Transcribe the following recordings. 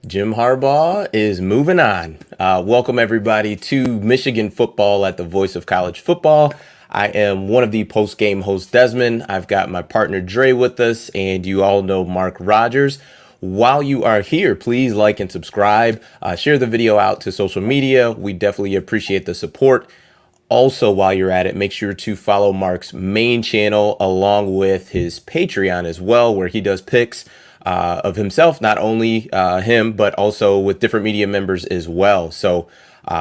Jim Harbaugh is moving on. Welcome, everybody, to Michigan football at the Voice of College Football. I am one of the post-game hosts, Desmond. I've got my partner, Dre, with us, and you all know Mark Rogers. While you are here, please like and subscribe. Share the video out to social media. We definitely appreciate the support. Also, while you're at it, make sure to follow Mark's main channel along with his Patreon as well, where he does picks of himself, not only him, but also with different media members as well. So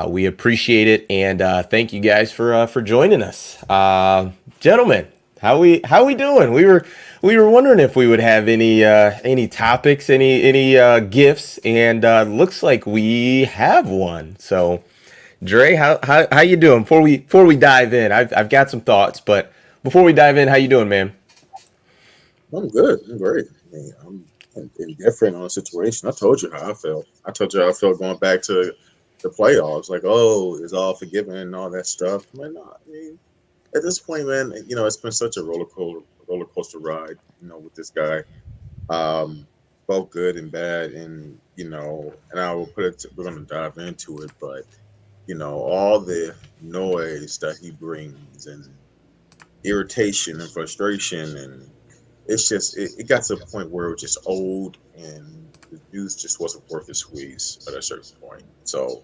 we appreciate it, and thank you guys for joining us, gentlemen. How we doing? We were wondering if we would have any topics, any gifts, and looks like we have one. So. Dre, how you doing? Before we dive in, I've got some thoughts, but before we dive in, how you doing, man? I'm good. I'm great. I mean, I'm indifferent on the situation. I told you how I felt. I told you how I felt going back to the playoffs. Like, oh, it's all forgiven and all that stuff. I'm like, no. I mean, at this point, man, it's been such a roller coaster ride. With this guy, both good and bad, and and I will put it. We're gonna dive into it, but all the noise that he brings and irritation and frustration, and it's just it got to a point where it was just old, and the juice just wasn't worth the squeeze at a certain point. So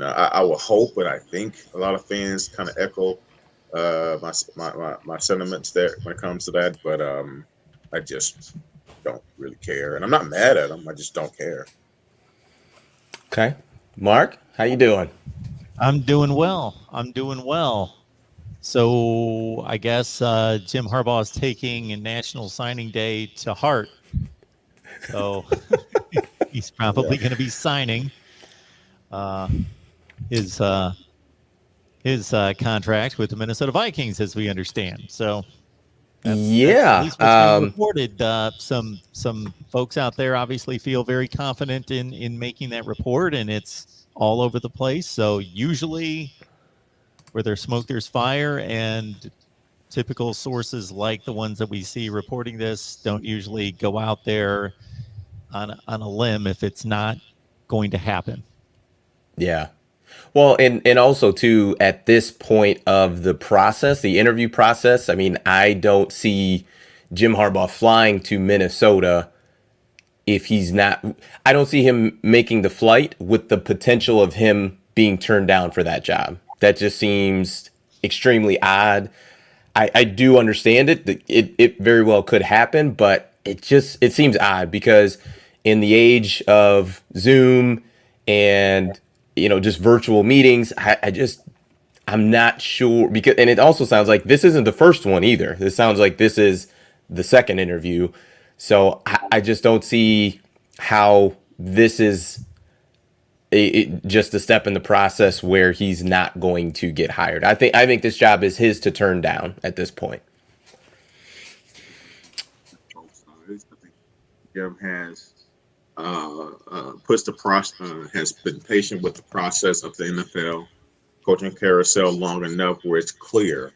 I will hope, but I think a lot of fans kind of echo my sentiments there when it comes to that, but I just don't really care, and I'm not mad at him. I just don't care. Okay, Mark, how you doing? I'm doing well. So I guess Jim Harbaugh is taking National Signing Day to heart. So he's Yeah. probably going to be signing uh, his contract with the Minnesota Vikings, as we understand. So that's at Yeah, least what's being reported. Some folks out there obviously feel very confident in making that report, and it's all over the place. So usually, where there's smoke, there's fire, and typical sources like the ones that we see reporting this don't usually go out there on a limb if it's not going to happen. yeah. Well, and also too, at this point of the process, the interview process, I mean, I don't see Jim Harbaugh flying to Minnesota if he's not. I don't see him making the flight with the potential of him being turned down for that job. That just seems extremely odd. I do understand it. It very well could happen, but it seems odd because in the age of Zoom and just virtual meetings, I'm not sure, because, and it also sounds like this isn't the first one either. This sounds like this is the second interview. So I just don't see how this is just a step in the process where he's not going to get hired. I think this job is his to turn down at this point. Both sides. I think Jim has puts the process has been patient with the process of the NFL coaching carousel long enough where it's clear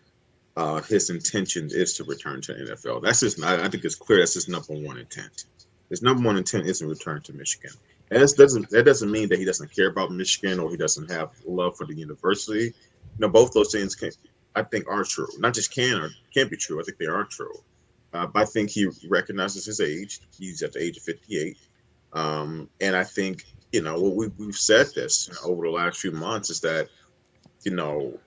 his intention is to return to the NFL. That's just I think it's clear that's his number one intent. His number one intent is to return to Michigan. And that doesn't mean that he doesn't care about Michigan or he doesn't have love for the university. Both those things I think are true. Not just can or can't be true. I think they are true. But I think he recognizes his age. He's at the age of 58. And I think, we've said this over the last few months is that, you know,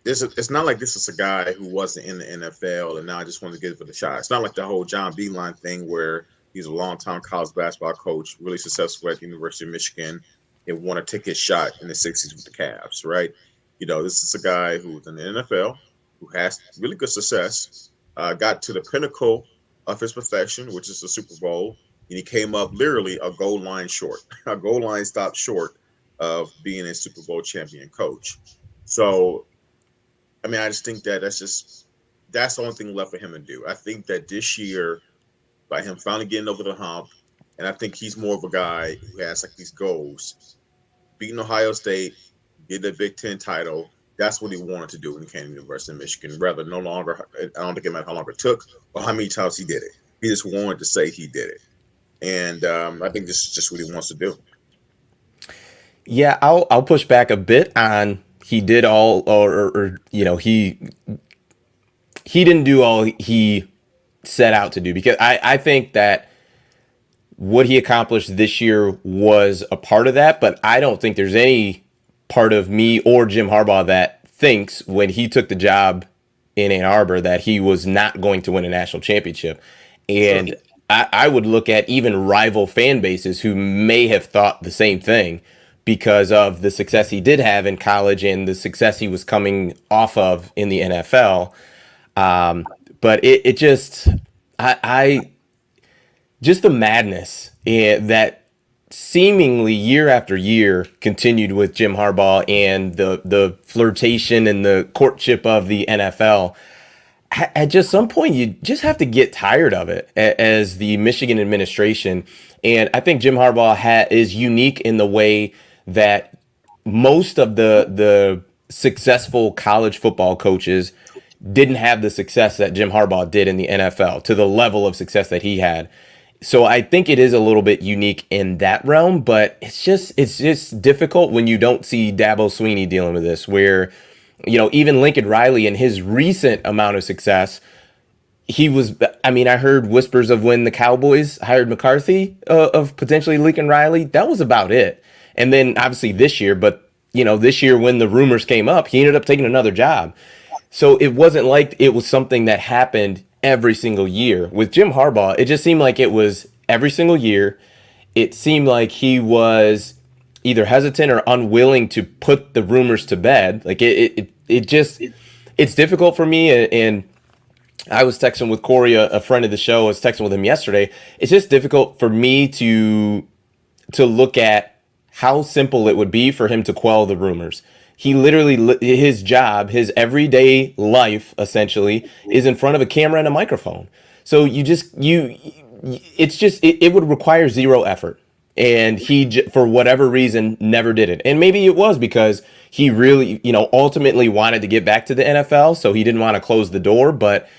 it's not like this is a guy who wasn't in the NFL and now I just want to give it a shot. It's not like the whole John Beeline thing where he's a longtime college basketball coach, really successful at the University of Michigan, and want to take his shot in the 60s with the Cavs, right? This is a guy who's in the NFL, who has really good success, got to the pinnacle of his profession, which is the Super Bowl, and he came up literally a goal line short, a goal line stop short of being a Super Bowl champion coach. So, I mean, I just think that that's the only thing left for him to do. I think that this year, by him finally getting over the hump, and I think he's more of a guy who has like these goals, beating Ohio State, get the Big Ten title. That's what he wanted to do when he came to the University of Michigan. Rather, no longer, I don't think it matters how long it took or how many times he did it. He just wanted to say he did it. And I think this is just what he wants to do. Yeah, I'll push back a bit on he did all or you know he didn't do all he set out to do, because I think that what he accomplished this year was a part of that, but I don't think there's any part of me or Jim Harbaugh that thinks when he took the job in Ann Arbor that he was not going to win a national championship. Sure. And I would look at even rival fan bases who may have thought the same thing because of the success he did have in college and the success he was coming off of in the NFL. But it just, I just the madness that seemingly year after year continued with Jim Harbaugh and the flirtation and the courtship of the NFL. At just some point, you just have to get tired of it as the Michigan administration. And I think Jim Harbaugh is unique in the way that most of the successful college football coaches didn't have the success that Jim Harbaugh did in the NFL to the level of success that he had. So I think it is a little bit unique in that realm, but it's just difficult when you don't see Dabo Sweeney dealing with this, where even Lincoln Riley and his recent amount of success, he was, I mean, I heard whispers of when the Cowboys hired McCarthy, of potentially Lincoln Riley. That was about it. And then obviously this year, but this year when the rumors came up, he ended up taking another job. So it wasn't like it was something that happened every single year. With Jim Harbaugh, it just seemed like it was every single year. It seemed like he was either hesitant or unwilling to put the rumors to bed. Like it just, it's difficult for me. And I was texting with Corey, a friend of the show. I was texting with him yesterday. It's just difficult for me to look at how simple it would be for him to quell the rumors. He literally, his job, his everyday life, essentially, is in front of a camera and a microphone. So it would require zero effort. And he, for whatever reason, never did it. And maybe it was because he really, ultimately wanted to get back to the NFL. So he didn't want to close the door. But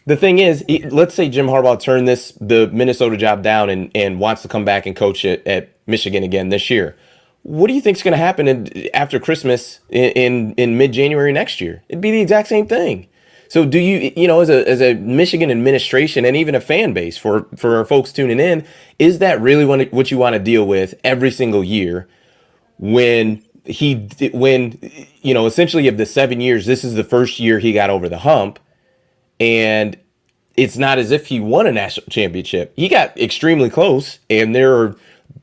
the thing is, let's say Jim Harbaugh turned the Minnesota job down and wants to come back and coach it at Michigan again this year. What do you think is going to happen after Christmas in mid-January next year? It'd be the exact same thing. So do you, as a Michigan administration and even a fan base for our folks tuning in, is that really what you want to deal with every single year when essentially of the 7 years, this is the first year he got over the hump, and it's not as if he won a national championship. He got extremely close, and there are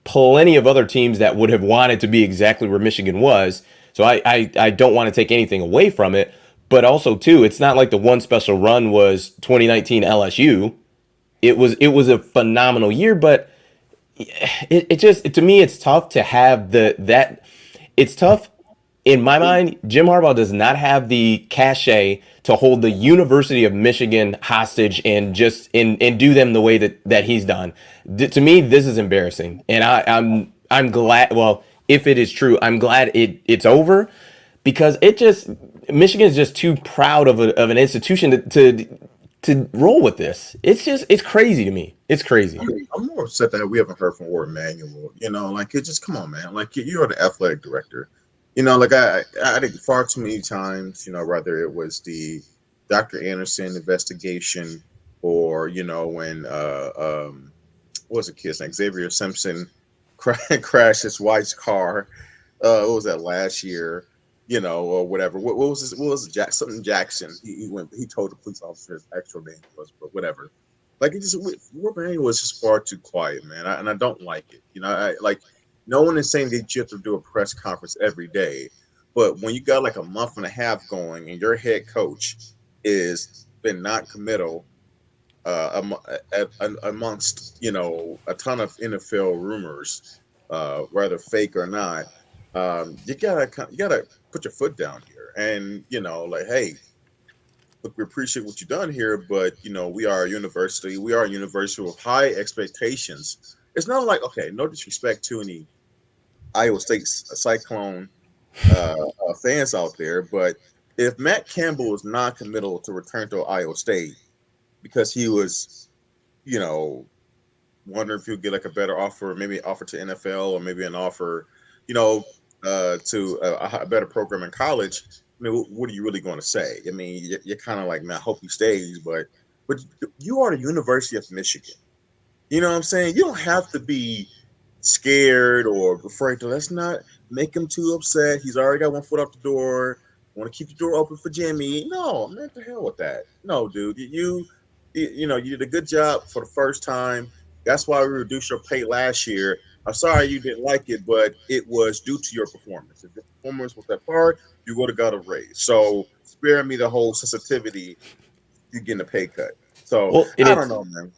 plenty of other teams that would have wanted to be exactly where Michigan was. So I don't want to take anything away from it. But also, too, it's not like the one special run was 2019 LSU. It was a phenomenal year, but to me, it's tough to have it's tough. In my mind, Jim Harbaugh does not have the cachet to hold the University of Michigan hostage and do them the way that he's done. To me, this is embarrassing, and I'm glad. Well, if it is true, I'm glad it's over, because Michigan is just too proud of an institution to roll with this. It's crazy to me. It's crazy. I'm more upset that we haven't heard from Ward Manuel. It just, come on, man. Like, you're the athletic director. I think far too many times, whether it was the Dr. Anderson investigation or, when what was the kid's name? Xavier Simpson crashed his wife's car. What was that, last year? Or whatever. What was this? What was it? Something Jackson? He told the police officer his actual name was, but whatever. Like, Ward Manuel was just far too quiet, man, and I don't like it. No one is saying that you have to do a press conference every day, but when you got like a month and a half going and your head coach is been not committal amongst a ton of NFL rumors, whether fake or not, you gotta put your foot down here, and hey, look, we appreciate what you've done here, but we are a university. We are a university with high expectations. It's not like, okay, no disrespect to any Iowa State Cyclone fans out there, but if Matt Campbell was non-committal to return to Iowa State because he was, wonder if you'll get like a better offer, maybe an offer to NFL or maybe an offer, to a better program in college. I mean, what are you really going to say? I mean, you're kind of like, man, I hope he stays, but you are the University of Michigan. You know what I'm saying? You don't have to be scared or afraid to. Let's not make him too upset. He's already got one foot out the door. Want to keep the door open for Jimmy? No, man, the hell with that. No, dude, you did a good job for the first time. That's why we reduced your pay last year. I'm sorry you didn't like it, but it was due to your performance. If your performance was that far, you would have got a raise. So spare me the whole sensitivity. You getting a pay cut. So Well, I don't know, man.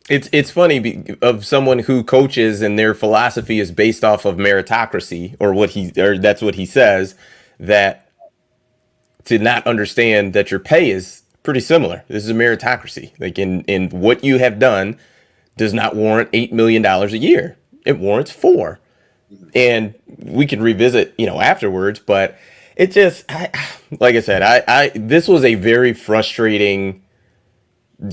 it's funny of someone who coaches and their philosophy is based off of meritocracy, or that's what he says, that to not understand that your pay is pretty similar. This is a meritocracy. Like in what you have done does not warrant $8 million a year. It warrants 4. And we can revisit, afterwards, but it just, like I said, I this was a very frustrating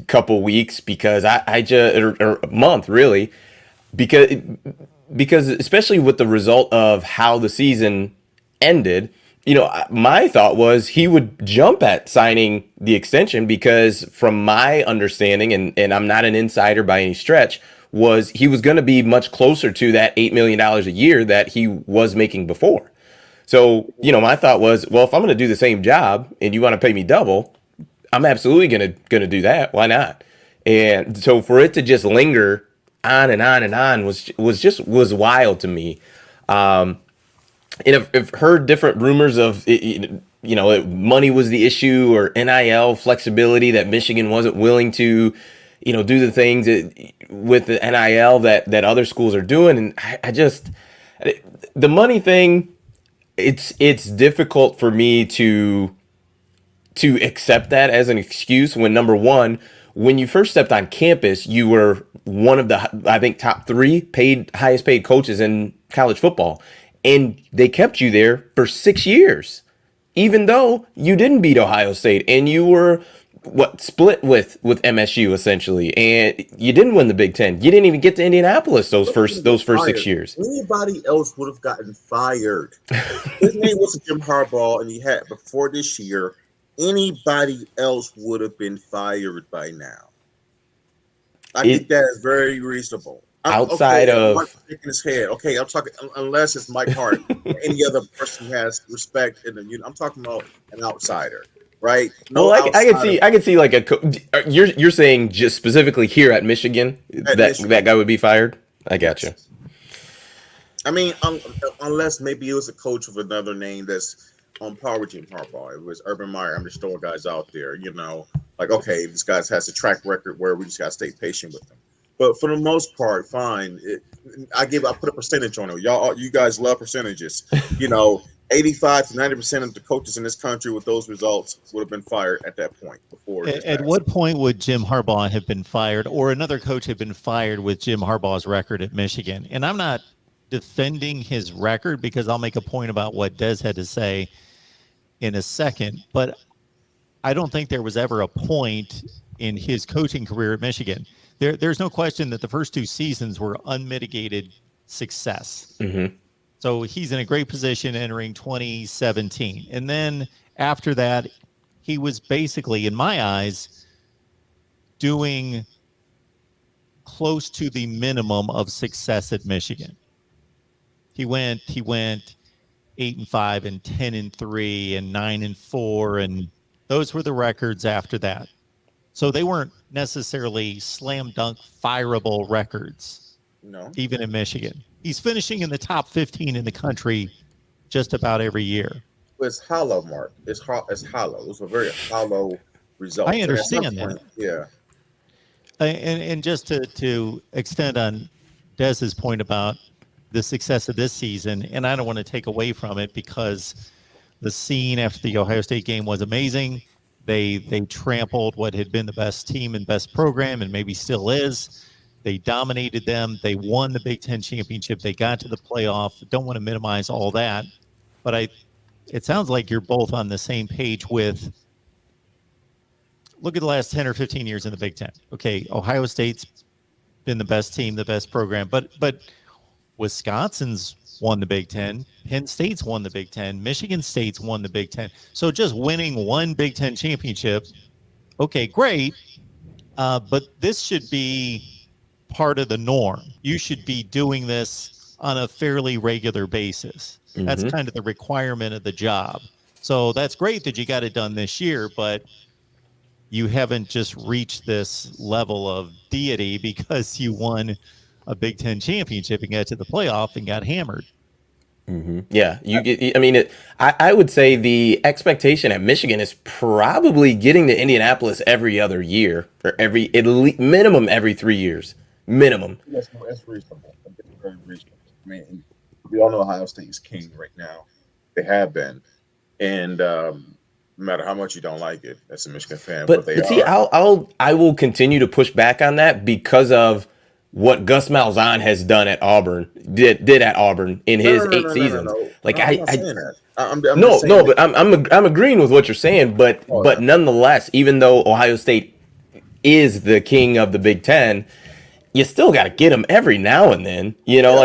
couple weeks because I just, or a month really, because especially with the result of how the season ended, my thought was he would jump at signing the extension because from my understanding, and I'm not an insider by any stretch, was he was going to be much closer to that $8 million a year that he was making before. So, my thought was, well, if I'm going to do the same job and you want to pay me double, I'm absolutely gonna do that. Why not? And so for it to just linger on and on and on was wild to me. And I've heard different rumors of money was the issue or NIL flexibility, that Michigan wasn't willing to do the things with the NIL that other schools are doing. And I just, the money thing, it's difficult for me to accept that as an excuse when, number one, when you first stepped on campus, you were one of the, I think, top 3 highest paid coaches in college football. And they kept you there for 6 years, even though you didn't beat Ohio State and you were split with MSU essentially, and you didn't win the Big Ten. You didn't even get to Indianapolis those first 6 years. Anybody else would have gotten fired. His name was Jim Harbaugh, and he had before this year. Anybody else would have been fired by now. I think that is very reasonable. Outside of shaking his head. Okay, I'm talking unless it's Mike Hart or any other person who has respect in the unit. I'm talking about an outsider, right? No, well, I can see like you're saying just specifically here at Michigan that guy would be fired. I got you. I mean, unless maybe it was a coach with another name that's on par with Jim Harbaugh. It was Urban Meyer. I'm just throwing guys out there, like, okay, this guy has a track record where we just got to stay patient with him. But for the most part, fine. I put a percentage on it. You guys love percentages. 85 to 90% of the coaches in this country with those results would have been fired at that point. At what point would Jim Harbaugh have been fired, or another coach have been fired with Jim Harbaugh's record at Michigan? And I'm not defending his record because I'll make a point about what Des had to say in a second, but I don't think there was ever a point in his coaching career at Michigan. There's no question that the first 2 seasons were unmitigated success. Mm-hmm. So he's in a great position entering 2017. And then after that, he was basically, in my eyes, doing close to the minimum of success at Michigan. He went 8-5 and 10-3 and 9-4, and those were the records after that. So they weren't necessarily slam dunk fireable records. No, even in Michigan, he's finishing in the top 15 in the country just about every year. It's hollow, Mark. It's hollow. It's a very hollow result. I understand that. Yeah. And just to extend on Des's point about the success of this season, and I don't want to take away from it because the scene after the Ohio State game was amazing. They trampled what had been the best team and best program, and maybe still is. They dominated them. They won the Big Ten championship. They got to the playoff. Don't want to minimize all that, but it sounds like you're both on the same page with, look at the last 10 or 15 years in the Big Ten. Okay, Ohio State's been the best team, the best program. But Wisconsin's won the Big Ten. Penn State's won the Big Ten. Michigan State's won the Big Ten. So just winning one Big Ten championship, okay, great. But this should be part of the norm. You should be doing this on a fairly regular basis. That's kind of the requirement of the job. So that's great that you got it done this year, but you haven't just reached this level of deity because you won a Big Ten championship and got to the playoff and got hammered. Yeah, you get. I mean, I would say the expectation at Michigan is probably getting to Indianapolis every other year, or at least minimum every 3 years, minimum. That's reasonable. It's very reasonable. I mean, we all know Ohio State is king right now. They have been, and no matter how much you don't like it, as a Michigan fan, but they see, are. I will continue to push back on that because of what Gus Malzahn has done at Auburn, did at Auburn in his 8 seasons. Like I'm not saying that. I'm no, just saying but I'm agreeing with what you're saying, but nonetheless, even though Ohio State is the king of the Big Ten, you still got to get them every now and then. You know,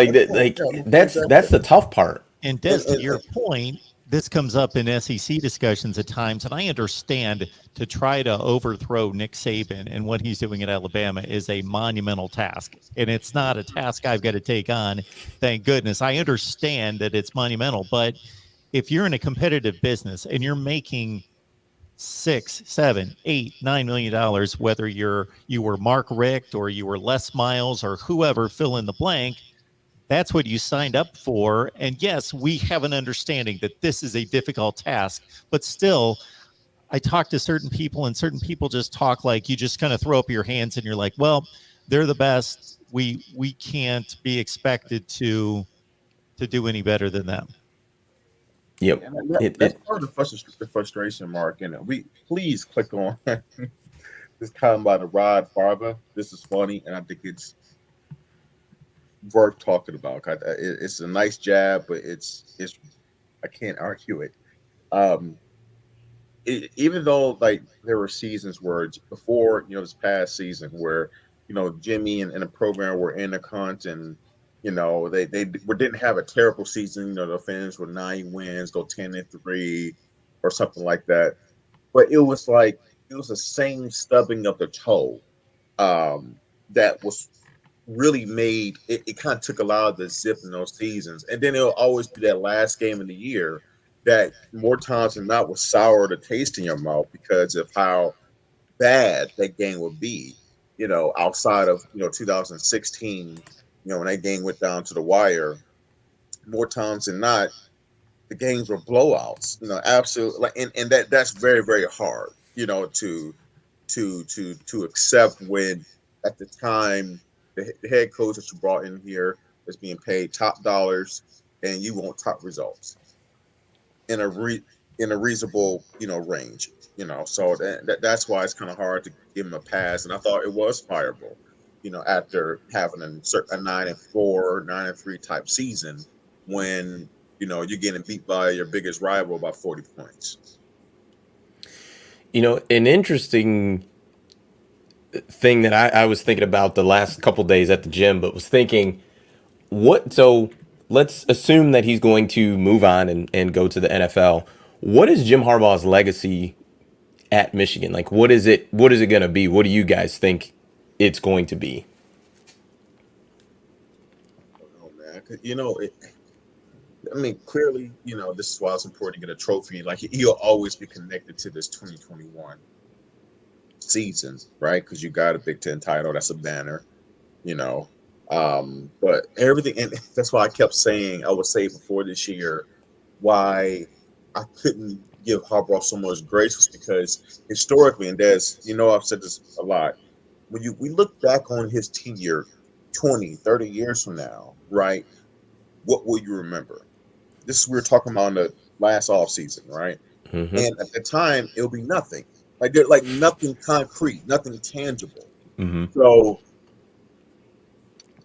that's the tough part. And Des, to your point, this comes up in SEC discussions at times, and I understand to try to overthrow Nick Saban and what he's doing at Alabama is a monumental task. And it's not a task I've got to take on, thank goodness. I understand that it's monumental, but if you're in a competitive business and you're making $6, $7, $8, $9 million, whether you were Mark Richt or you were Les Miles or whoever, fill in the blank, that's what you signed up for. And yes, we have an understanding that this is a difficult task, but still, I talk to certain people and certain people just talk like you just kind of throw up your hands and you're like, well, they're the best. We can't be expected to do any better than them. Yep. That's part of the frustration, Mark. And we please click on this column by the Rod Farber. This is funny, and I think it's worth talking about. It's a nice jab, but it's I can't argue it. Even though like there were seasons where before this past season where Jimmy and the program were in the hunt and they didn't have a terrible season. The fans were 9 wins, go 10-3 or something like that. But it was the same stubbing of the toe that was really made it kind of took a lot of the zip in those seasons. And then it'll always be that last game of the year that more times than not was sour the taste in your mouth because of how bad that game would be, outside of 2016, when that game went down to the wire. More times than not, the games were blowouts, absolutely, and that's very, very hard, to accept when at the time the head coach that you brought in here is being paid top dollars and you want top results in a reasonable range, so that's why it's kind of hard to give him a pass. And I thought it was fireable, after having a 9-4, 9-3 type season when you're getting beat by your biggest rival by 40 points. An interesting thing that I was thinking about the last couple days at the gym, but was thinking, so let's assume that he's going to move on and go to the NFL. What is Jim Harbaugh's legacy at Michigan? Like, what is it going to be? What do you guys think it's going to be? Oh, man. Clearly, this is why it's important to get a trophy. Like, he'll always be connected to this 2021 season, right? Because you got a Big Ten title. That's a banner, but everything, and that's why I kept saying, I would say before this year, why I couldn't give Harbaugh so much grace was because historically, and Des, I've said this a lot, when we look back on his tenure 20, 30 years from now, right, what will you remember? This is we were talking about in the last offseason, right? Mm-hmm. And at the time, it'll be nothing. Like nothing concrete, nothing tangible. Mm-hmm. So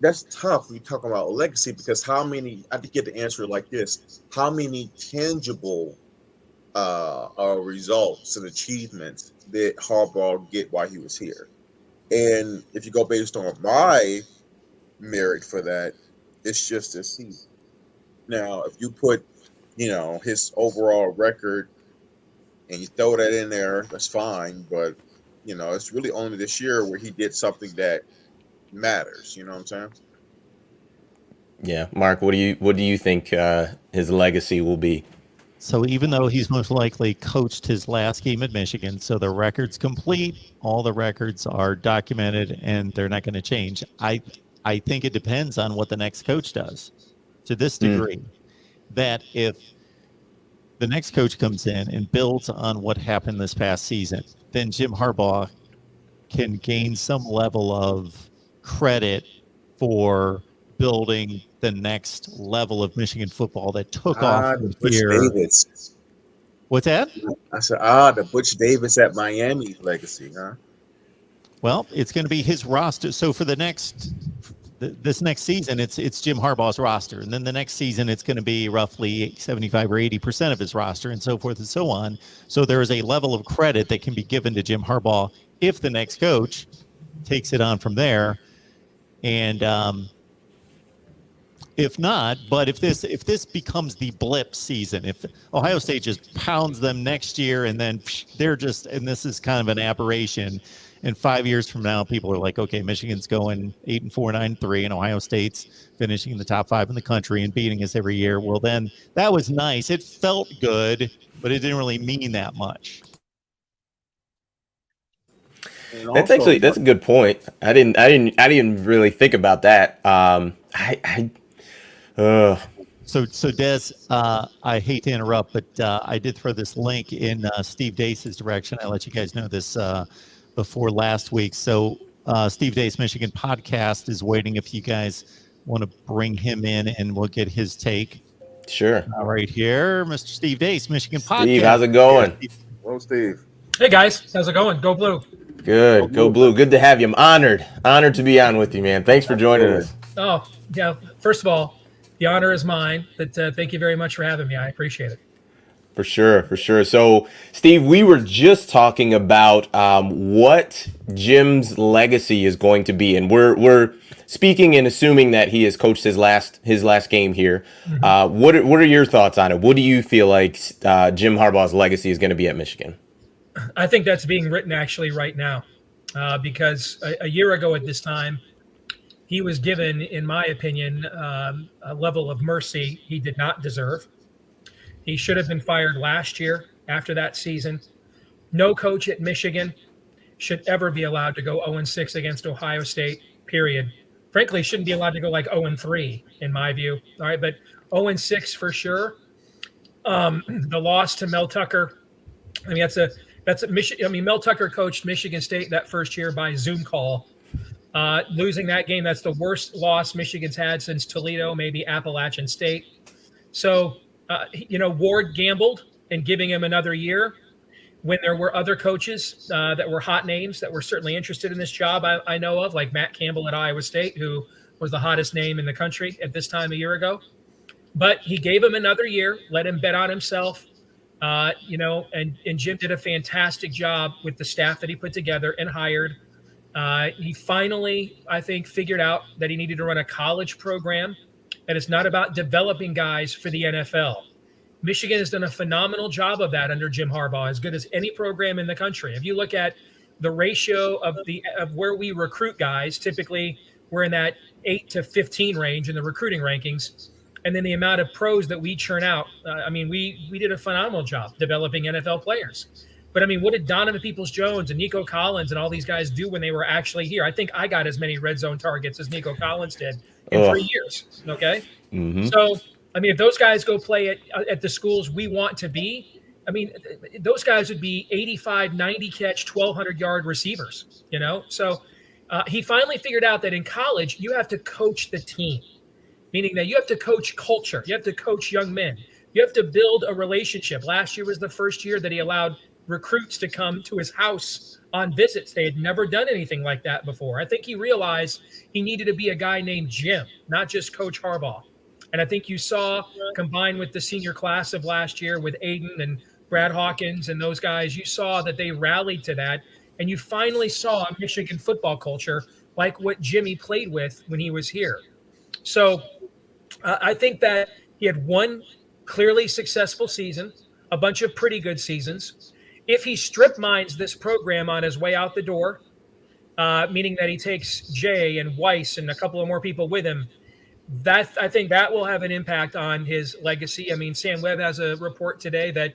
that's tough when you talk about legacy because I think you get the answer like this: how many tangible results and achievements did Harbaugh get while he was here? And if you go based on my merit for that, it's just this season. Now, if you put, his overall record and you throw that in there, that's fine. But, it's really only this year where he did something that matters. You know what I'm saying? Yeah, Mark, what do you think his legacy will be? So even though he's most likely coached his last game at Michigan, so the record's complete, all the records are documented, and they're not going to change. I think it depends on what the next coach does, to this degree, that if the next coach comes in and builds on what happened this past season, then Jim Harbaugh can gain some level of credit for building the next level of Michigan football that took off Butch here. Davis. What's that? I said, the Butch Davis at Miami legacy, huh? Well, it's going to be his roster. So for this next season, it's Jim Harbaugh's roster, and then the next season it's going to be roughly 75 or 80% of his roster, and so forth and so on. So there is a level of credit that can be given to Jim Harbaugh if the next coach takes it on from there, and if not, but if this becomes the blip season, if Ohio State just pounds them next year and then they're just, and this is kind of an aberration, and 5 years from now, people are like, okay, Michigan's going 8-4, 9-3, and Ohio State's finishing in the top 5 in the country and beating us every year. Well, then that was nice. It felt good, but it didn't really mean that much. That's a good point. I didn't really think about that. So Des, I hate to interrupt, but I did throw this link in Steve Dace's direction. I let you guys know this before last week. So Steve Dace Michigan podcast is waiting if you guys want to bring him in, and we'll get his take. Sure. Right here, Mr. Steve Dace, Michigan podcast. Steve, how's it going? Hello, Steve. Hey guys, how's it going? Go Blue. Good. Go Blue. Good to have you. I'm honored to be on with you, man. Thanks for joining us. Oh, yeah. First of all, the honor is mine, but thank you very much for having me. I appreciate it. For sure. So, Steve, we were just talking about what Jim's legacy is going to be, and we're speaking and assuming that he has coached his last game here. Mm-hmm. What are your thoughts on it? What do you feel like Jim Harbaugh's legacy is going to be at Michigan? I think that's being written actually right now, because a year ago at this time, he was given, in my opinion, a level of mercy he did not deserve. He should have been fired last year after that season. No coach at Michigan should ever be allowed to go 0-6 against Ohio State, period. Frankly, shouldn't be allowed to go like 0-3, in my view. All right, but 0-6 for sure. The loss to Mel Tucker, I mean, that's a Michigan. I mean, Mel Tucker coached Michigan State that first year by Zoom call. Losing that game, that's the worst loss Michigan's had since Toledo, maybe Appalachian State. So, Ward gambled in giving him another year when there were other coaches that were hot names that were certainly interested in this job. I know of, like Matt Campbell at Iowa State, who was the hottest name in the country at this time a year ago. But he gave him another year, let him bet on himself. And Jim did a fantastic job with the staff that he put together and hired. He finally, I think, figured out that he needed to run a college program, and it's not about developing guys for the NFL. Michigan has done a phenomenal job of that under Jim Harbaugh, as good as any program in the country. If you look at the ratio of where we recruit guys, typically we're in that 8 to 15 range in the recruiting rankings. And then the amount of pros that we churn out. We did a phenomenal job developing NFL players. But, what did Donovan Peoples-Jones and Nico Collins and all these guys do when they were actually here? I think I got as many red zone targets as Nico Collins did in 3 years, okay? Mm-hmm. So, if those guys go play at the schools we want to be, those guys would be 85, 90 catch, 1,200-yard receivers, So he finally figured out that in college, you have to coach the team, meaning that you have to coach culture. You have to coach young men. You have to build a relationship. Last year was the first year that he allowed recruits to come to his house on visits. They had never done anything like that before. I think he realized he needed to be a guy named Jim, not just Coach Harbaugh. And I think you saw, combined with the senior class of last year with Aiden and Brad Hawkins and those guys, you saw that they rallied to that. And you finally saw a Michigan football culture like what Jimmy played with when he was here. So I think that he had one clearly successful season, a bunch of pretty good seasons. If he strip mines this program on his way out the door, meaning that he takes Jay and Weiss and a couple of more people with him, that I think that will have an impact on his legacy. I mean, Sam Webb has a report today that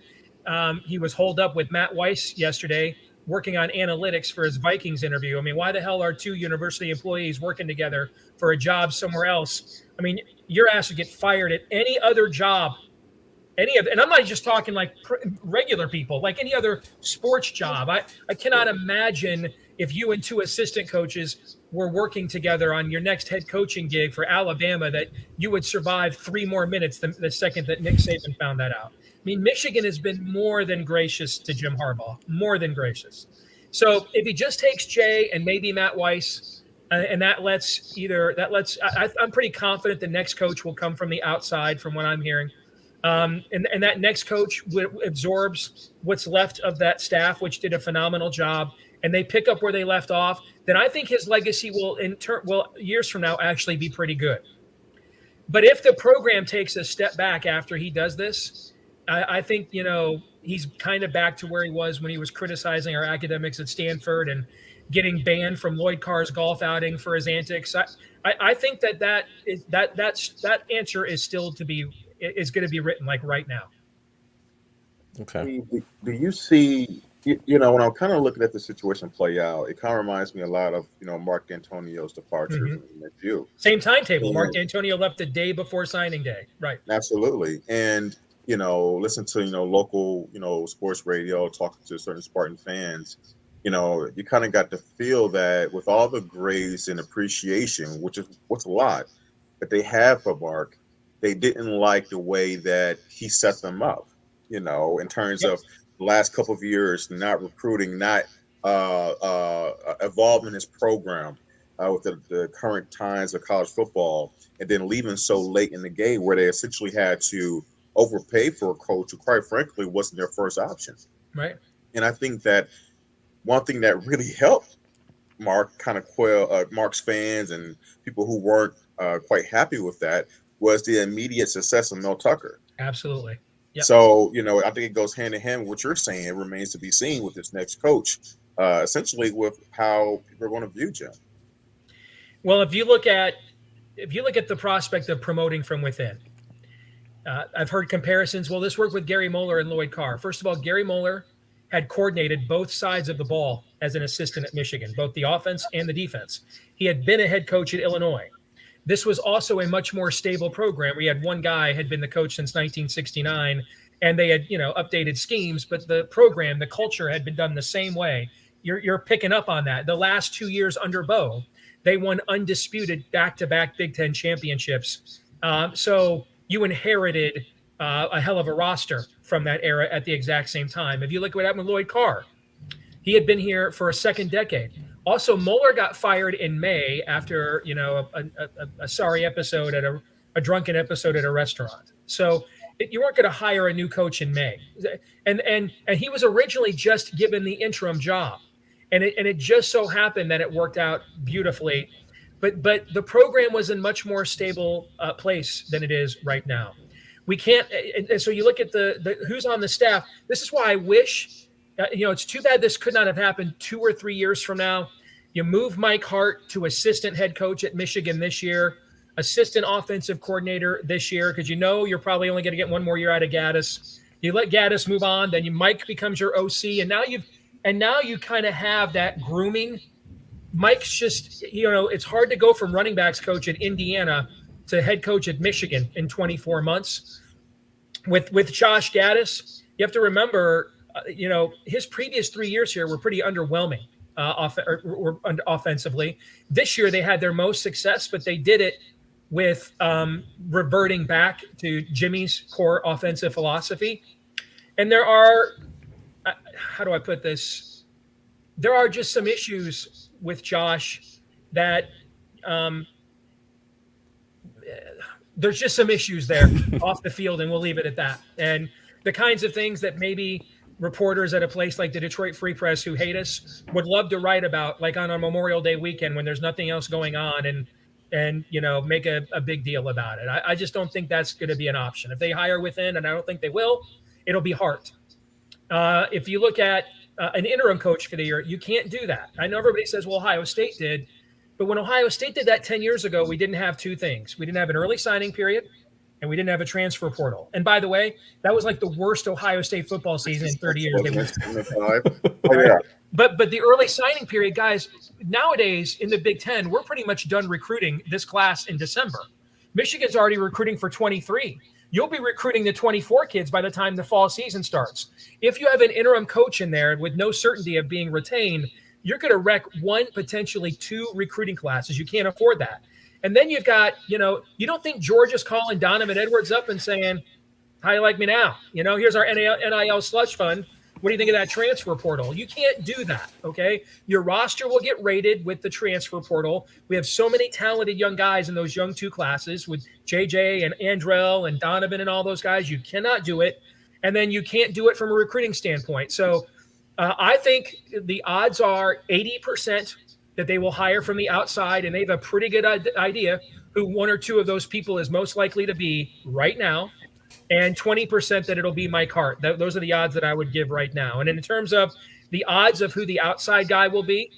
he was holed up with Matt Weiss yesterday working on analytics for his Vikings interview. I mean, why the hell are two university employees working together for a job somewhere else? I mean, your ass would get fired at any other job, and I'm not just talking like regular people, like any other sports job. I cannot imagine if you and two assistant coaches were working together on your next head coaching gig for Alabama that you would survive 3 more minutes the second that Nick Saban found that out. I mean, Michigan has been more than gracious to Jim Harbaugh, more than gracious. So if he just takes Jay and maybe Matt Weiss, and I'm pretty confident the next coach will come from the outside, from what I'm hearing. And that next coach absorbs what's left of that staff, which did a phenomenal job, and they pick up where they left off. Then I think his legacy will, years from now, actually be pretty good. But if the program takes a step back after he does this, I think, he's kind of back to where he was when he was criticizing our academics at Stanford and getting banned from Lloyd Carr's golf outing for his antics. I think that answer is still is going to be written like right now. Okay. Do you see, when I'm kind of looking at the situation play out, it kind of reminds me a lot of, Mark Antonio's departure in the view. Same timetable. Mark Antonio left the day before signing day. Right. Absolutely. And, listen to, local, sports radio, talking to certain Spartan fans, you kind of got to feel that with all the grace and appreciation, what's a lot that they have for Mark, they didn't like the way that he set them up, in terms of the last couple of years, not recruiting, not evolving his program with the current times of college football, and then leaving so late in the game where they essentially had to overpay for a coach who, quite frankly, wasn't their first option. Right. And I think that one thing that really helped Mark kind of quell Mark's fans and people who weren't quite happy with that was the immediate success of Mel Tucker. Absolutely. Yep. So, I think it goes hand in hand with what you're saying. It remains to be seen with this next coach, essentially with how people are going to view Jim. Well, if you look at the prospect of promoting from within, I've heard comparisons. Well, this worked with Gary Moeller and Lloyd Carr. First of all, Gary Moeller had coordinated both sides of the ball as an assistant at Michigan, both the offense and the defense. He had been a head coach at Illinois. This was also a much more stable program. We had one guy had been the coach since 1969, and they had, updated schemes, but the program, the culture had been done the same way. You're picking up on that. The last 2 years under Bo, they won undisputed back-to-back Big Ten championships. So you inherited a hell of a roster from that era at the exact same time. If you look at what happened with Lloyd Carr, he had been here for a second decade. Also, Moeller got fired in May after, a sorry episode at a drunken episode at a restaurant. So you weren't going to hire a new coach in May, and he was originally just given the interim job, and it just so happened that it worked out beautifully. But the program was in much more stable place than it is right now. We can't. And so you look at the who's on the staff. This is why I wish. It's too bad this could not have happened 2 or 3 years from now. You move Mike Hart to assistant head coach at Michigan this year, assistant offensive coordinator this year, because you're probably only going to get 1 more year out of Gaddis. You let Gaddis move on, then Mike becomes your OC, and now you kind of have that grooming. Mike's just, it's hard to go from running backs coach at Indiana to head coach at Michigan in 24 months. With Josh Gaddis, you have to remember, his previous 3 years here were pretty underwhelming offensively. This year they had their most success, but they did it with reverting back to Jimmy's core offensive philosophy. And there are, how do I put this? There are just some issues with Josh that there's just some issues there off the field, and we'll leave it at that. And the kinds of things that maybe reporters at a place like the Detroit Free Press who hate us would love to write about, like on a Memorial Day weekend when there's nothing else going on, and make a big deal about it. I just don't think that's going to be an option. If they hire within, and I don't think they will, it'll be Hart. If you look at an interim coach for the year, you can't do that. I know everybody says, well, Ohio State did. But when Ohio State did that 10 years ago, we didn't have two things. We didn't have an early signing period, and we didn't have a transfer portal. And by the way, that was like the worst Ohio State football season in 30 years. But the early signing period, guys, nowadays in the Big Ten, we're pretty much done recruiting this class in December. Michigan's already recruiting for 23. You'll be recruiting the 24 kids by the time the fall season starts. If you have an interim coach in there with no certainty of being retained, you're going to wreck one, potentially two recruiting classes. You can't afford that. And then you've got, you don't think Georgia's calling Donovan Edwards up and saying, how you like me now? Here's our NIL slush fund. What do you think of that transfer portal? You can't do that, okay? Your roster will get rated with the transfer portal. We have so many talented young guys in those young two classes with JJ and Andrell and Donovan and all those guys. You cannot do it. And then you can't do it from a recruiting standpoint. So I think the odds are 80% that they will hire from the outside, and they have a pretty good idea who one or two of those people is most likely to be right now, and 20% that it'll be Mike Hart. Those are the odds that I would give right now. And in terms of the odds of who the outside guy will be,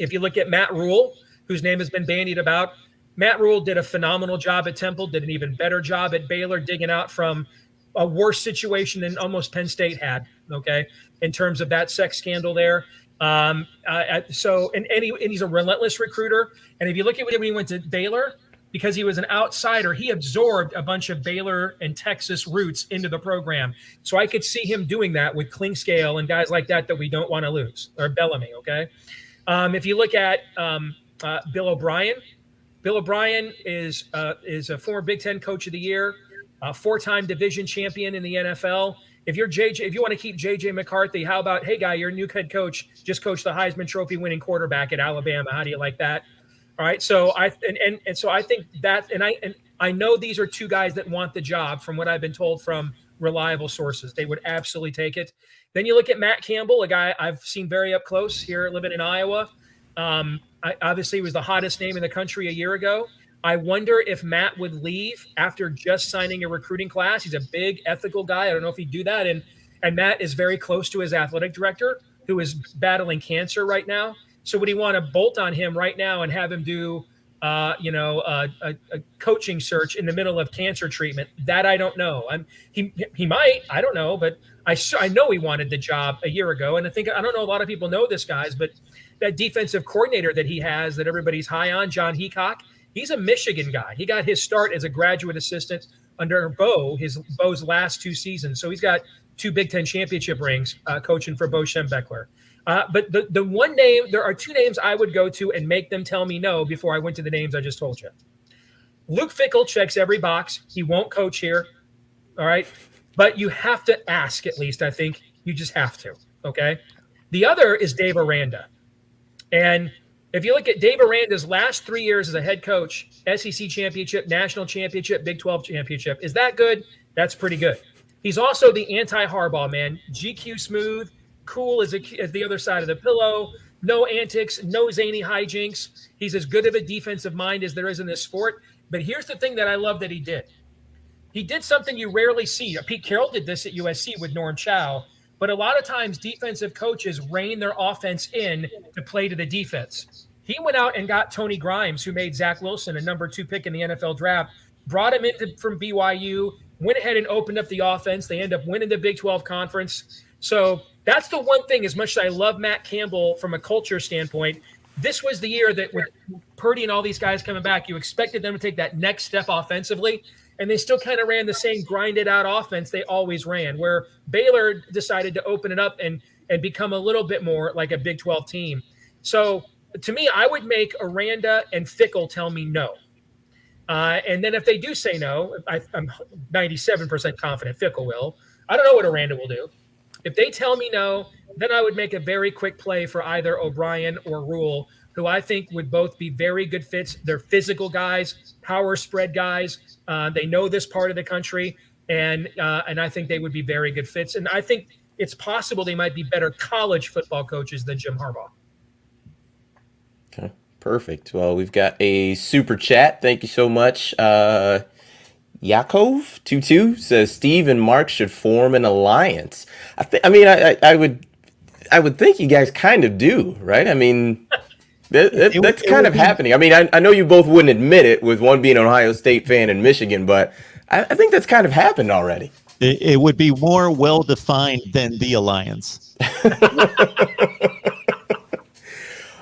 if you look at Matt Rule, whose name has been bandied about, Matt Rule did a phenomenal job at Temple, did an even better job at Baylor, digging out from a worse situation than almost Penn State had, okay, in terms of that sex scandal there. And he's a relentless recruiter. And if you look at when he went to Baylor, because he was an outsider, he absorbed a bunch of Baylor and Texas roots into the program. So I could see him doing that with Klingscale and guys like that we don't want to lose, or Bellamy, okay? If you look at Bill O'Brien is a former Big Ten Coach of the Year, a four-time division champion in the NFL. If you want to keep JJ McCarthy, how about, hey guy, you're a new head coach, just coach the Heisman Trophy winning quarterback at Alabama. How do you like that? All right. So I think that, and I know these are two guys that want the job from what I've been told from reliable sources. They would absolutely take it. Then you look at Matt Campbell, a guy I've seen very up close here living in Iowa. Obviously he was the hottest name in the country a year ago. I wonder if Matt would leave after just signing a recruiting class. He's a big ethical guy. I don't know if he'd do that. And Matt is very close to his athletic director, who is battling cancer right now. So would he want to bolt on him right now and have him do, a coaching search in the middle of cancer treatment? That I don't know. He might. I don't know. But I know he wanted the job a year ago. And I don't know, a lot of people know this, guys, but that defensive coordinator that he has that everybody's high on, John Heacock, he's a Michigan guy. He got his start as a graduate assistant under Bo's last two seasons. So he's got 2 Big Ten championship rings coaching for Bo Schembechler. But the one name, there are 2 names I would go to and make them tell me no before I went to the names I just told you. Luke Fickell checks every box. He won't coach here. All right. But you have to ask, at least. I think you just have to. Okay. The other is Dave Aranda. And if you look at Dave Aranda's last 3 years as a head coach, SEC championship, national championship, Big 12 championship, is that good? That's pretty good. He's also the anti-Harbaugh, man. GQ smooth, cool as the other side of the pillow, no antics, no zany hijinks. He's as good of a defensive mind as there is in this sport. But here's the thing that I love that he did. He did something you rarely see. Pete Carroll did this at USC with Norm Chow. But a lot of times defensive coaches rein their offense in to play to the defense. He went out and got Tony Grimes, who made Zach Wilson a number 2 pick in the NFL draft, brought him in from BYU, went ahead and opened up the offense. They end up winning the Big 12 conference. So that's the one thing, as much as I love Matt Campbell from a culture standpoint, this was the year that with Purdy and all these guys coming back, you expected them to take that next step offensively. And they still kind of ran the same grinded out offense they always ran, where Baylor decided to open it up and become a little bit more like a Big 12 team. So to me, I would make Aranda and Fickell tell me no. And then if they do say no, I'm 97% confident Fickell will. I don't know what Aranda will do. If they tell me no, then I would make a very quick play for either O'Brien or Rule, who I think would both be very good fits. They're physical guys, power spread guys. They know this part of the country, and I think they would be very good fits. And I think it's possible they might be better college football coaches than Jim Harbaugh. Okay, perfect. Well, we've got a super chat. Thank you so much. Yakov22 says Steve and Mark should form an alliance. I would think you guys kind of do, right? I mean, that's kind of happening. I mean, I know you both wouldn't admit it, with one being an Ohio State fan and Michigan, but I think that's kind of happened already. It would be more well-defined than the alliance.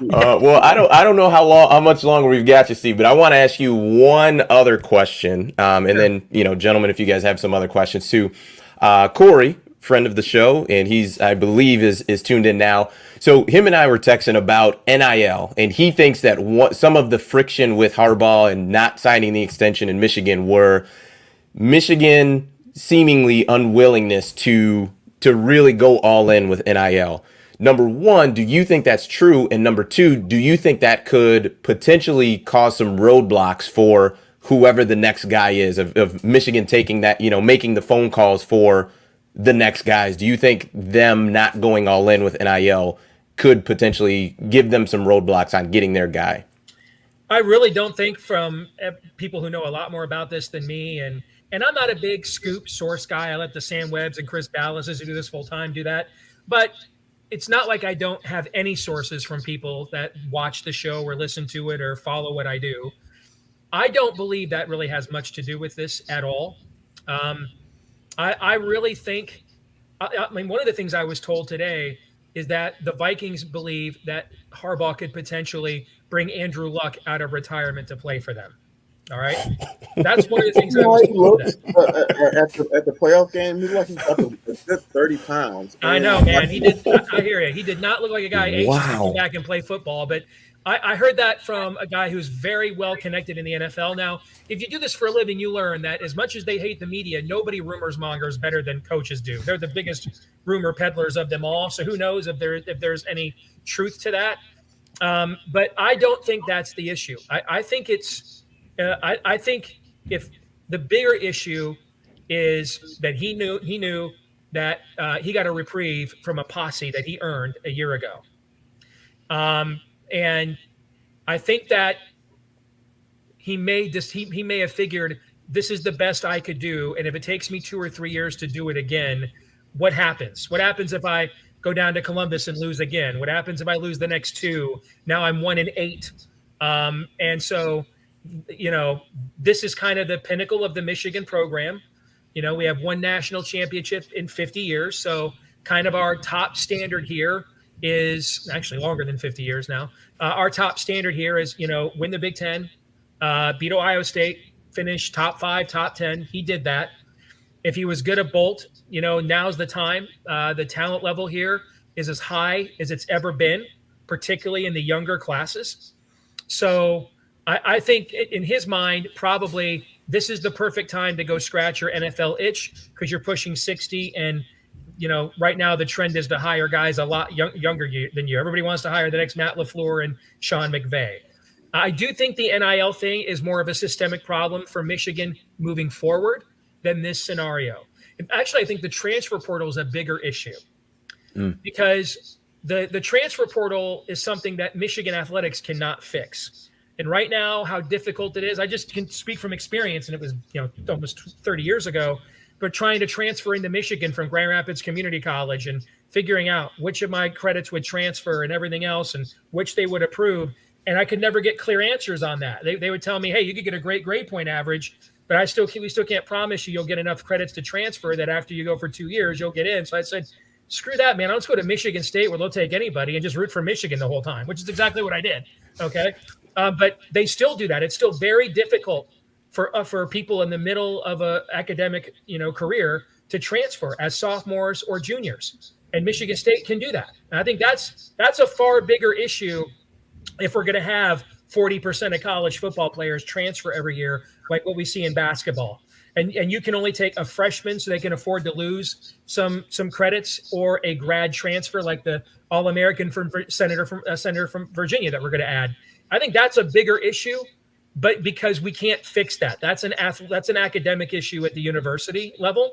Well, I don't know how much longer we've got you, Steve, but I want to ask you one other question, and then, gentlemen, if you guys have some other questions too. Corey, friend of the show, and I believe is tuned in now. So him and I were texting about NIL, and he thinks that some of the friction with Harbaugh and not signing the extension in Michigan were Michigan seemingly unwillingness to really go all in with NIL. Number one, do you think that's true? And number two, do you think that could potentially cause some roadblocks for whoever the next guy is, of Michigan taking that, making the phone calls for the next guys? Do you think them not going all in with NIL could potentially give them some roadblocks on getting their guy? I really don't think, from people who know a lot more about this than me, and I'm not a big scoop source guy. I let the Sam Webbs and Chris Ballases, who do this full time, do that. But it's not like I don't have any sources from people that watch the show or listen to it or follow what I do. I don't believe that really has much to do with this at all. I really think, I mean, one of the things I was told today is that the Vikings believe that Harbaugh could potentially bring Andrew Luck out of retirement to play for them. All right, that's one of the things I was told today. At the playoff game, he looked like a good 30 pounds. I know, man. He did. I hear you. He did not look like a guy anxious to come back and play football. But I heard that from a guy who's very well connected in the NFL. Now, if you do this for a living, you learn that as much as they hate the media, nobody rumors mongers better than coaches do. They're the biggest rumor peddlers of them all. So who knows if there's any truth to that? But I don't think that's the issue. I think it's. I think if the bigger issue is that he knew that he got a reprieve from a posse that he earned a year ago. And I think that he may have figured, this is the best I could do. And if it takes me 2 or 3 years to do it again, what happens? What happens if I go down to Columbus and lose again? What happens if I lose the next 2? Now I'm 1-8. And so, this is kind of the pinnacle of the Michigan program. We have one national championship in 50 years. So kind of our top standard here is actually longer than 50 years now. Our top standard here is, win the Big Ten, beat Ohio State, finish top 5, top 10. He did that. If he was good at Bolt, now's the time. The talent level here is as high as it's ever been, particularly in the younger classes. So I think in his mind, probably this is the perfect time to go scratch your NFL itch, because you're pushing 60. And, right now the trend is to hire guys a lot younger than you. Everybody wants to hire the next Matt LaFleur and Sean McVay. I do think the NIL thing is more of a systemic problem for Michigan moving forward than this scenario. Actually, I think the transfer portal is a bigger issue because the transfer portal is something that Michigan athletics cannot fix. And right now, how difficult it is, I just can speak from experience, and it was almost 30 years ago, but trying to transfer into Michigan from Grand Rapids Community College and figuring out which of my credits would transfer and everything else and which they would approve. And I could never get clear answers on that. They would tell me, hey, you could get a great grade point average, but we still can't promise you'll get enough credits to transfer that after you go for 2 years, you'll get in. So I said, screw that, man. I'll just go to Michigan State where they'll take anybody and just root for Michigan the whole time, which is exactly what I did. Okay. But they still do that. It's still very difficult for people in the middle of a academic, career to transfer as sophomores or juniors. And Michigan State can do that. And I think that's a far bigger issue if we're going to have 40% of college football players transfer every year, like what we see in basketball. And you can only take a freshman so they can afford to lose some credits, or a grad transfer like the All-American senator from Virginia that we're going to add. I think that's a bigger issue, but because we can't fix that. That's an academic issue at the university level.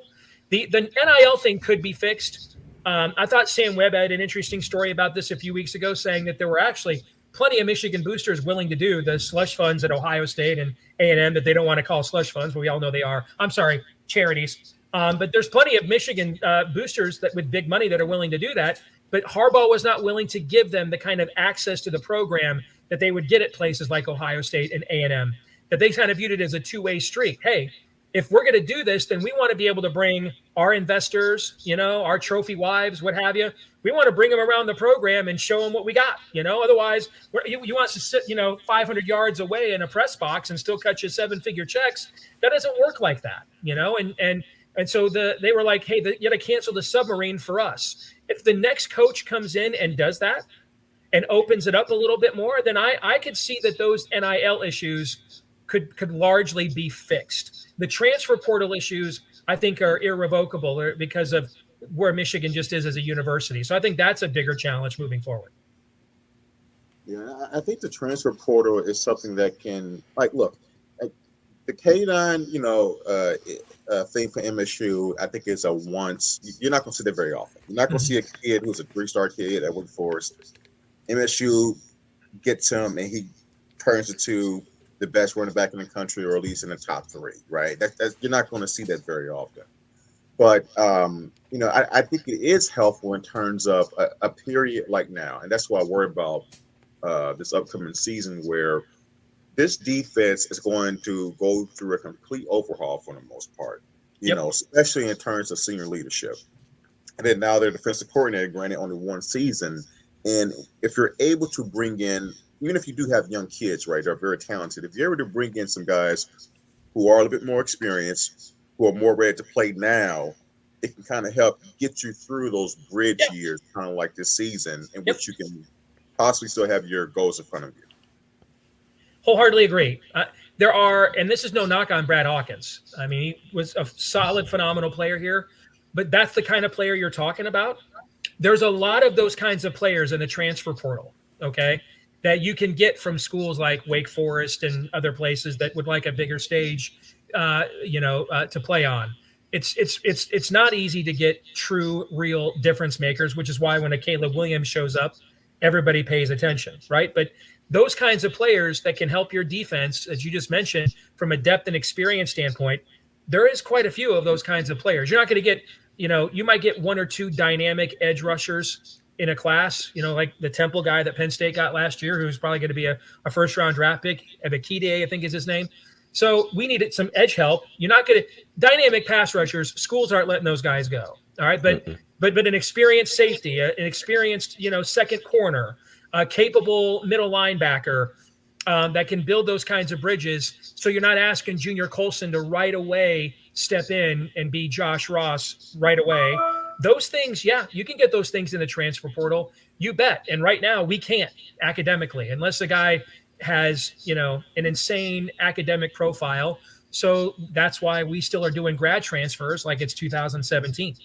The NIL thing could be fixed, I thought Sam Webb had an interesting story about this a few weeks ago, saying that there were actually plenty of Michigan boosters willing to do the slush funds at Ohio State and A&M that they don't want to call slush funds, but we all know they are. I'm sorry, charities. But there's plenty of Michigan boosters that with big money that are willing to do that. But Harbaugh was not willing to give them the kind of access to the program that they would get at places like Ohio State and A&M, that they kind of viewed it as a two-way street. Hey, if we're going to do this, then we want to be able to bring our investors, our trophy wives, what have you. We want to bring them around the program and show them what we got. Otherwise, you want us to sit, 500 yards away in a press box and still cut you 7-figure checks. That doesn't work like that, And so they were like, hey, you got to cancel the submarine for us. If the next coach comes in and does that and opens it up a little bit more, then I could see that those NIL issues could largely be fixed. The transfer portal issues, I think, are irrevocable because of where Michigan just is as a university. So I think that's a bigger challenge moving forward. Yeah, I think the transfer portal is something that can, look, the K9, thing for MSU, I think is a once. You're not going to see that very often. You're not going to see a kid who's a 3-star kid at Wake Forest. MSU gets him and he turns into the best running back in the country, or at least in the top 3, right? That's you're not going to see that very often. But, I think it is helpful in terms of a period like now. And that's why I worry about this upcoming season where this defense is going to go through a complete overhaul for the most part, especially in terms of senior leadership. And then now their defensive coordinator, granted only one season. And if you're able to bring in, even if you do have young kids, right, they're very talented. If you're able to bring in some guys who are a little bit more experienced, who are more ready to play now, it can kind of help get you through those bridge years, kind of like this season, in which you can possibly still have your goals in front of you. Wholeheartedly agree. There are, and this is no knock on Brad Hawkins. I mean, he was a solid, phenomenal player here, but that's the kind of player you're talking about. There's a lot of those kinds of players in the transfer portal, okay, that you can get from schools like Wake Forest and other places that would like a bigger stage, to play on. It's not easy to get true, real difference makers, which is why when a Caleb Williams shows up, everybody pays attention, right? But those kinds of players that can help your defense, as you just mentioned, from a depth and experience standpoint, there is quite a few of those kinds of players. You're not going to get, you might get 1 or 2 dynamic edge rushers in a class, like the Temple guy that Penn State got last year, who's probably going to be a first-round draft pick. Ebikide, I think is his name. So we needed some edge help. You're not going to – dynamic pass rushers, schools aren't letting those guys go, all right? But an experienced safety, an experienced, second corner, a capable middle linebacker that can build those kinds of bridges. So you're not asking Junior Colson to right away step in and be Josh Ross right away. Those things, you can get those things in the transfer portal. You bet. And right now we can't academically unless the guy has, an insane academic profile. So that's why we still are doing grad transfers like it's 2017.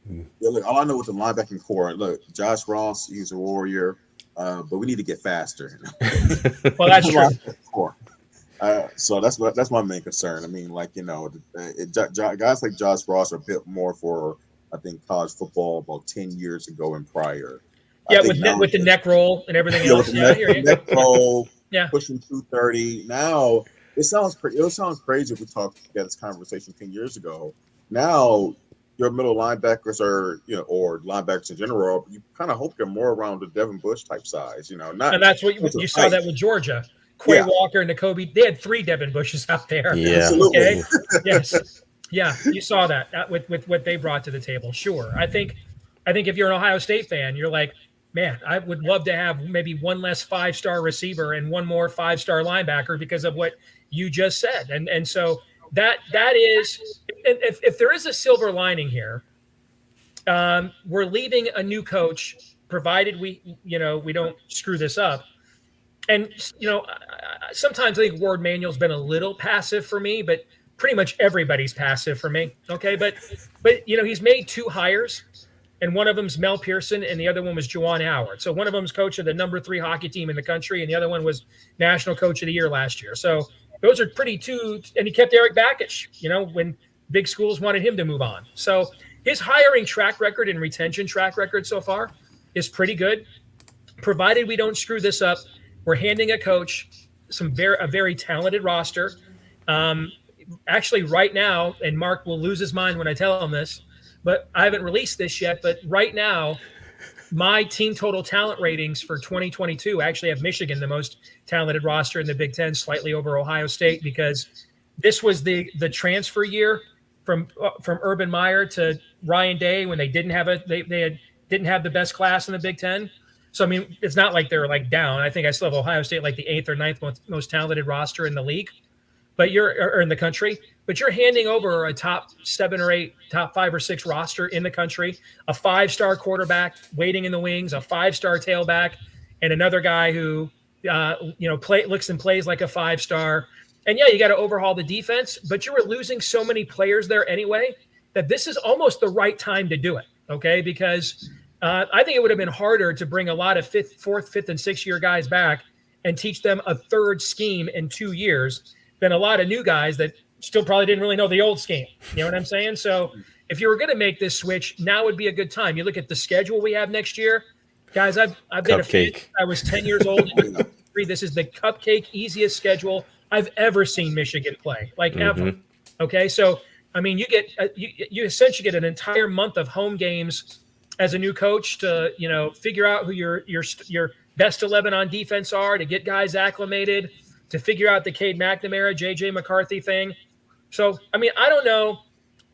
Yeah, look, all I know with the linebacking core, look, Josh Ross, he's a warrior, but we need to get faster. Well, that's true. So that's my main concern. I mean, guys like Josh Ross are built more for, I think, college football about 10 years ago and prior. Yeah, with the neck roll and everything else. I hear you. Neck roll, pushing 230. Now it sounds crazy if we had this conversation 10 years ago. Now your middle linebackers are, or linebackers in general, you kind of hope they're more around the Devin Bush type size, not. And that's what you saw that with Georgia. Quay Walker and Nakobe, they had 3 Devin Bushes out there. Yeah. Absolutely. Okay? Yes. Yeah, you saw that with what they brought to the table. Sure. I think if you're an Ohio State fan, you're like, man, I would love to have maybe 1 less 5-star receiver and 1 more 5-star linebacker because of what you just said. And so that is, if there is a silver lining here, we're leaving a new coach, provided we don't screw this up. And, sometimes I think Ward Manuel's been a little passive for me, but pretty much everybody's passive for me. Okay. But he's made 2 hires, and one of them's Mel Pearson and the other one was Juwan Howard. So one of them's coach of the number 3 hockey team in the country, and the other one was national coach of the year last year. So those are pretty 2, and he kept Eric Bakich, when big schools wanted him to move on. So his hiring track record and retention track record so far is pretty good. Provided we don't screw this up, we're handing a coach a very talented roster. Actually, right now, and Mark will lose his mind when I tell him this, but I haven't released this yet. But right now, my team total talent ratings for 2022 actually have Michigan the most talented roster in the Big Ten, slightly over Ohio State, because this was the transfer year from Urban Meyer to Ryan Day when they didn't have didn't have the best class in the Big Ten. So I mean, it's not like they're like down. I think I still have Ohio State like the 8th or 9th most talented roster in the league, but or in the country. But you're handing over a top 7 or 8, top 5 or 6 roster in the country, a 5-star quarterback waiting in the wings, a 5-star tailback, and another guy who looks and plays like a 5-star. And yeah, you got to overhaul the defense, but you were losing so many players there anyway that this is almost the right time to do it. Okay, because I think it would have been harder to bring a lot of 4th, 5th, and 6th year guys back and teach them a third scheme in 2 years than a lot of new guys that still probably didn't really know the old scheme. You know what I'm saying? So if you were going to make this switch, now would be a good time. You look at the schedule we have next year, guys. I've been a fan. I was 10 years old. This is the cupcake easiest schedule I've ever seen Michigan play, ever. Okay, so I mean, you get you essentially get an entire month of home games as a new coach to figure out who your best 11 on defense are, to get guys acclimated, to figure out the Cade McNamara, JJ McCarthy thing. So I mean, I don't know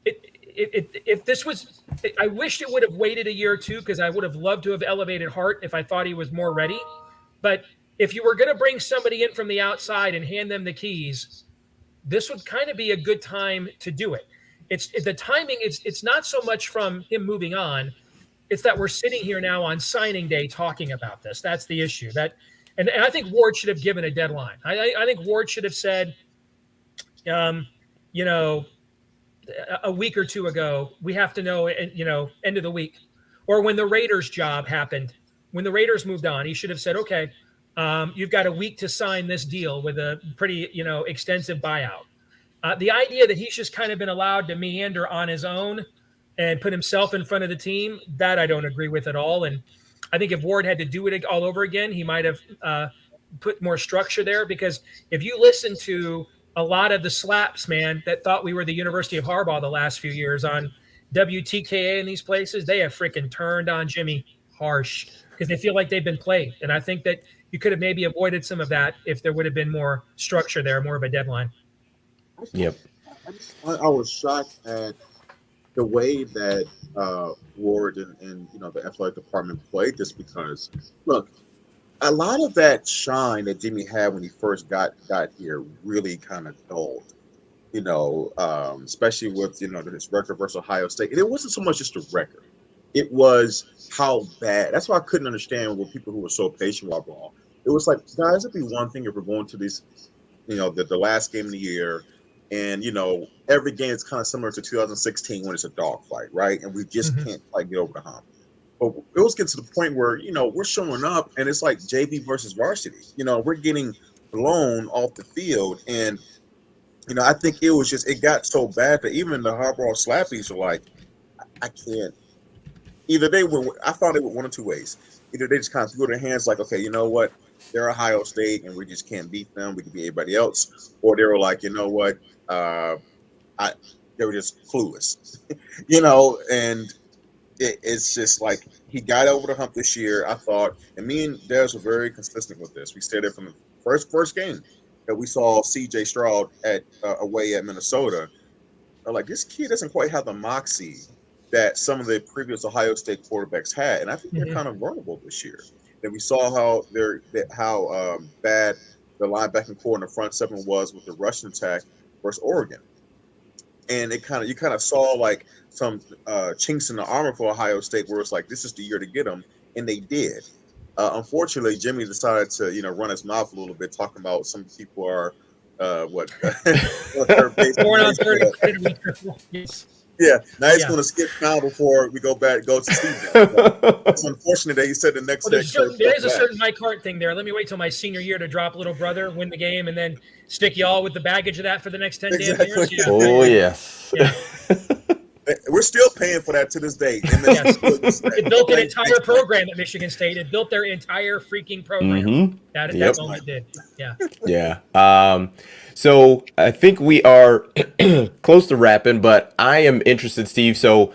if this was. I wished it would have waited a year or two, because I would have loved to have elevated Hart if I thought he was more ready. But if you were going to bring somebody in from the outside and hand them the keys, this would kind of be a good time to do it. It's the timing. It's not so much from him moving on. It's that we're sitting here now on signing day talking about this. That's the issue. And I think Ward should have given a deadline. I think Ward should have said, a week or two ago, we have to know, end of the week. Or when the Raiders job happened, when the Raiders moved on, he should have said, okay, you've got a week to sign this deal with a pretty, extensive buyout. The idea that he's just kind of been allowed to meander on his own and put himself in front of the team, that I don't agree with at all. And I think if Ward had to do it all over again, he might have put more structure there, because if you listen to a lot of the slaps, man, that thought we were the University of Harbaugh the last few years on WTKA in these places, they have freaking turned on Jimmy harsh because they feel like they've been played. And I think that you could have maybe avoided some of that if there would have been more structure there, more of a deadline. Yep. I was shocked at the way that Ward and the athletic department played this, because look, a lot of that shine that Jimmy had when he first got here really kind of dulled, especially with his record versus Ohio State. And it wasn't so much just a record; it was how bad. That's why I couldn't understand with people who were so patient with ball. It was like, guys, it'd be one thing if we're going to these, the last game of the year. And, every game is kind of similar to 2016 when it's a dogfight, right? And we just can't get over the hump. But it was getting to the point where, we're showing up and it's like JV versus varsity. We're getting blown off the field. And, I think it got so bad that even the Harbaugh slappies are like, I can't. I thought it went one of two ways. Either they just kind of threw their hands like, okay, you know what? They're Ohio State and we just can't beat them. We can beat everybody else. Or they were like, you know what? They were just clueless, and it's just like he got over the hump this year, I thought, and me and Des were very consistent with this. We stayed there from the first game that we saw C.J. Stroud away at Minnesota. I'm like, this kid doesn't quite have the moxie that some of the previous Ohio State quarterbacks had, and I think they're kind of vulnerable this year. And we saw how bad the linebacking core in the front seven was with the rushing attack versus Oregon. And you kind of saw like some chinks in the armor for Ohio State, where it's like, this is the year to get them, and they did. Unfortunately, Jimmy decided to run his mouth a little bit, talking about some people are third base. Yes. Yeah, now he's going to skip now before we go to Steve. It's unfortunate that he said the next day. There is a certain Mike Hart thing there. Let me wait till my senior year to drop little brother, win the game, and then stick you all with the baggage of that for the next 10 damn years. Yeah. Oh, yes. We're we're still paying for that to this day. Yes. It built an entire program at Michigan State. It built their entire freaking program. Mm-hmm. That moment did. Yeah. Yeah. So I think we are close to wrapping, but I am interested, Steve. So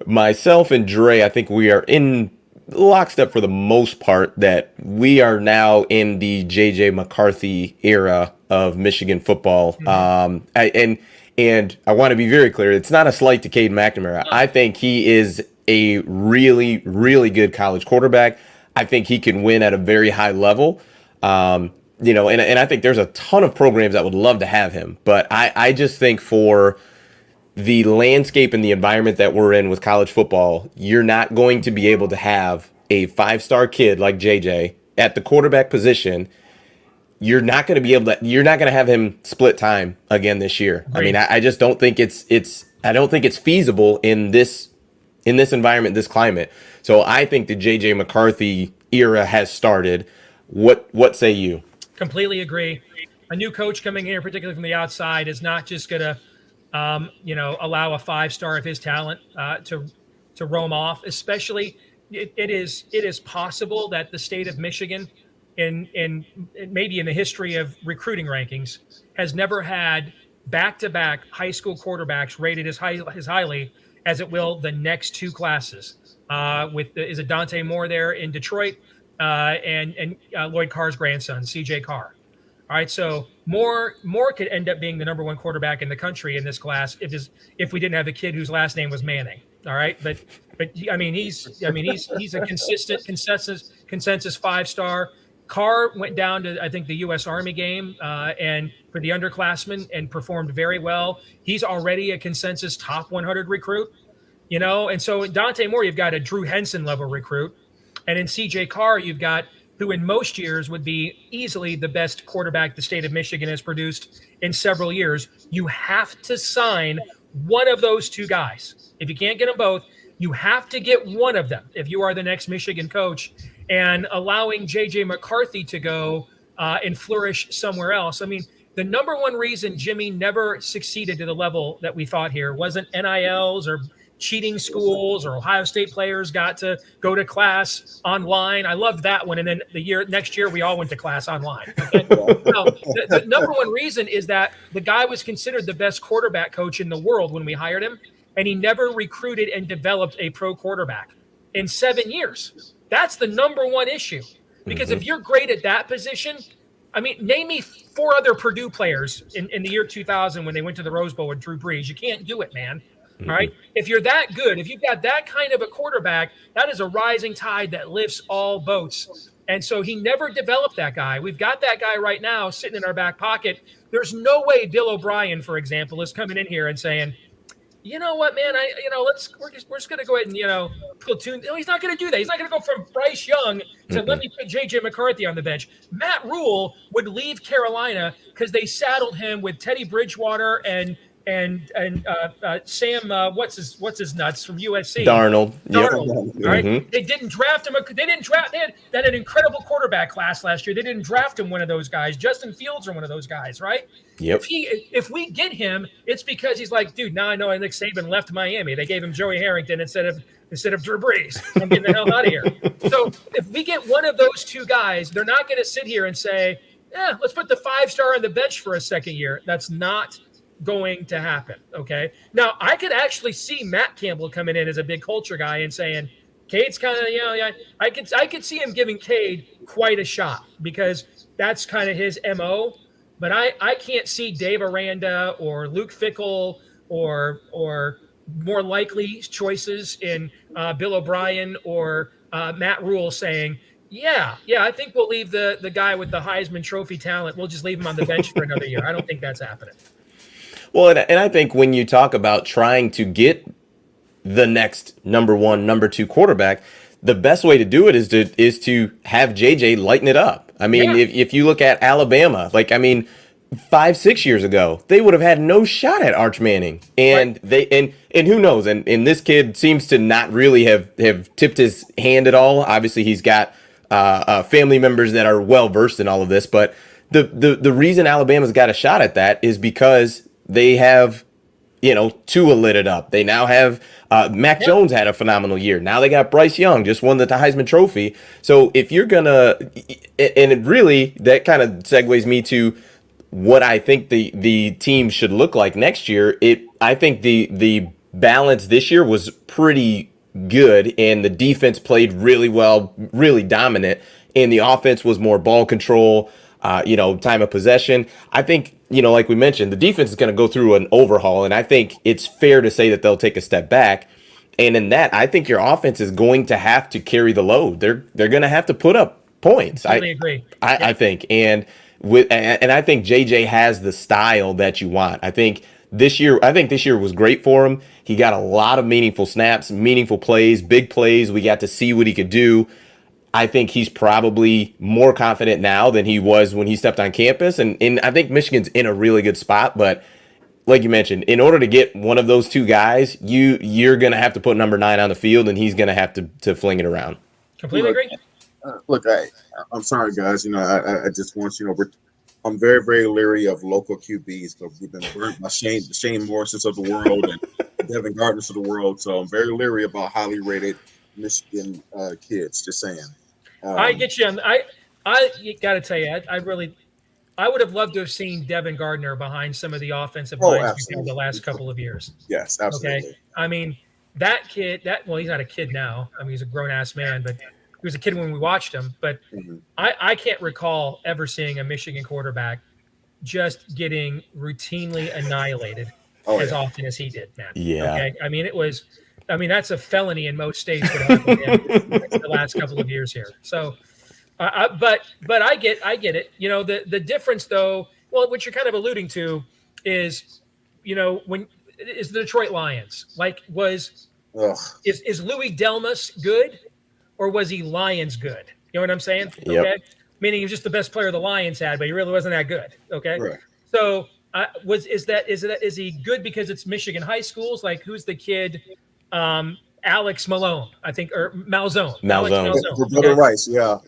myself and Dre, I think we are in lockstep for the most part that we are now in the JJ McCarthy era of Michigan football. And I want to be very clear. It's not a slight to Cade McNamara. I think he is a really, really good college quarterback. I think he can win at a very high level. And I think there's a ton of programs that would love to have him. But I just think for the landscape and the environment that we're in with college football, you're not going to be able to have a 5-star kid like JJ at the quarterback position. You're not going to have him split time again this year. Great. I mean, I just don't think it's feasible in this environment, this climate. So I think the JJ McCarthy era has started. What say you? Completely agree. A new coach coming in, particularly from the outside, is not just going to allow a 5-star of his talent to roam off. Especially, it is possible that the state of Michigan, in maybe in the history of recruiting rankings, has never had back-to-back high school quarterbacks rated as highly as it will the next two classes. Is it Dante Moore there in Detroit, and Lloyd Carr's grandson, CJ Carr. All right, so Moore could end up being the number one quarterback in the country in this class if we didn't have a kid whose last name was Manning. All right, but I mean he's a consistent consensus 5-star. Carr went down to, I think, the U.S. Army game and for the underclassmen and performed very well. He's already a consensus top 100 recruit, and so in Dante Moore you've got a Drew Henson level recruit, and in CJ Carr you've got who in most years would be easily the best quarterback the state of Michigan has produced in several years. You have to sign one of those two guys. If you can't get them both, you have to get one of them if you are the next Michigan coach. And allowing JJ McCarthy to go and flourish somewhere else. I mean, the number one reason Jimmy never succeeded to the level that we thought here wasn't NILs or cheating schools or Ohio State players got to go to class online. I loved that one. And then next year, we all went to class online. Okay? No, the number one reason is that the guy was considered the best quarterback coach in the world when we hired him, and he never recruited and developed a pro quarterback in 7 years. That's the number one issue. Because if you're great at that position, I mean, name me 4 other Purdue players in the year 2000 when they went to the Rose Bowl with Drew Brees. You can't do it, man. All right. If you're that good, if you've got that kind of a quarterback, that is a rising tide that lifts all boats. And so he never developed that guy. We've got that guy right now sitting in our back pocket. There's no way Bill O'Brien, for example, is coming in here and saying, you know what, man, we're just going to go ahead and, platoon. No, he's not going to do that. He's not going to go from Bryce Young to let me put J.J. McCarthy on the bench. Matt Rule would leave Carolina because they saddled him with Teddy Bridgewater and Sam, what's his nuts from USC? Darnold. Yep. All right. They didn't draft him. They had an incredible quarterback class last year. They didn't draft him one of those guys. Justin Fields or one of those guys, right? Yep. If we get him, it's because he's like, dude, now I know Nick Saban left Miami. They gave him Joey Harrington instead of Drew Brees. I'm getting the hell out of here. So if we get one of those two guys, they're not going to sit here and say, let's put the 5-star on the bench for a second year. That's not going to happen. Okay. Now I could actually see Matt Campbell coming in as a big culture guy and saying, Cade's kind of, I could see him giving Cade quite a shot because that's kind of his MO. But I can't see Dave Aranda or Luke Fickell or more likely choices in Bill O'Brien or Matt Rule saying, I think we'll leave the guy with the Heisman Trophy talent. We'll just leave him on the bench for another year. I don't think that's happening. Well, and I think when you talk about trying to get the next number 1, number 2 quarterback, the best way to do it is to have JJ lighten it up. I mean, if you look at Alabama, 5-6 years ago, they would have had no shot at Arch Manning, and and who knows? And this kid seems to not really have tipped his hand at all. Obviously, he's got family members that are well versed in all of this, but the reason Alabama's got a shot at that is because they have Tua lit it up. They now have Mac Jones had a phenomenal year. Now they got Bryce Young, just won the Heisman Trophy. So if you're gonna, and it really, that kind of segues me to what I think the team should look like next year. I think the balance this year was pretty good, and the defense played really well, really dominant, and the offense was more ball control, time of possession. I think, like we mentioned, the defense is going to go through an overhaul, and I think it's fair to say that they'll take a step back. And in that, I think your offense is going to have to carry the load. They're going to have to put up points. I agree. I think, and I think JJ has the style that you want. I think this year was great for him. He got a lot of meaningful snaps, meaningful plays, big plays. We got to see what he could do. I think he's probably more confident now than he was when he stepped on campus. And I think Michigan's in a really good spot. But like you mentioned, in order to get one of those two guys, you're going to have to put number 9 on the field, and he's going to have to fling it around. Completely agree. Look, I'm sorry, guys. I just want you to know, I'm very, very leery of local QBs because we've been burnt by Shane Morrisons of the world and Devin Gardner's of the world. So I'm very leery about highly rated Michigan kids. Just saying. I get you. I got to tell you, I would have loved to have seen Devin Gardner behind some of the offensive lines we've had the last couple of years. Yes, absolutely. Okay. I mean, that kid, he's not a kid now. I mean, he's a grown ass man, but he was a kid when we watched him. But I can't recall ever seeing a Michigan quarterback just getting routinely annihilated as often as he did, man. Yeah. Okay. I mean, that's a felony in most states what happened in the last couple of years here. So, but I get it. The difference though, well, what you're kind of alluding to is, when is the Detroit Lions is Louis Delmas good or was he Lions good? You know what I'm saying? Yep. Okay. Meaning he was just the best player the Lions had, but he really wasn't that good. Okay. Right. So is he good because it's Michigan high schools? Like who's the kid? Alex Malone, I think, or Malzone. Brother Rice, yeah.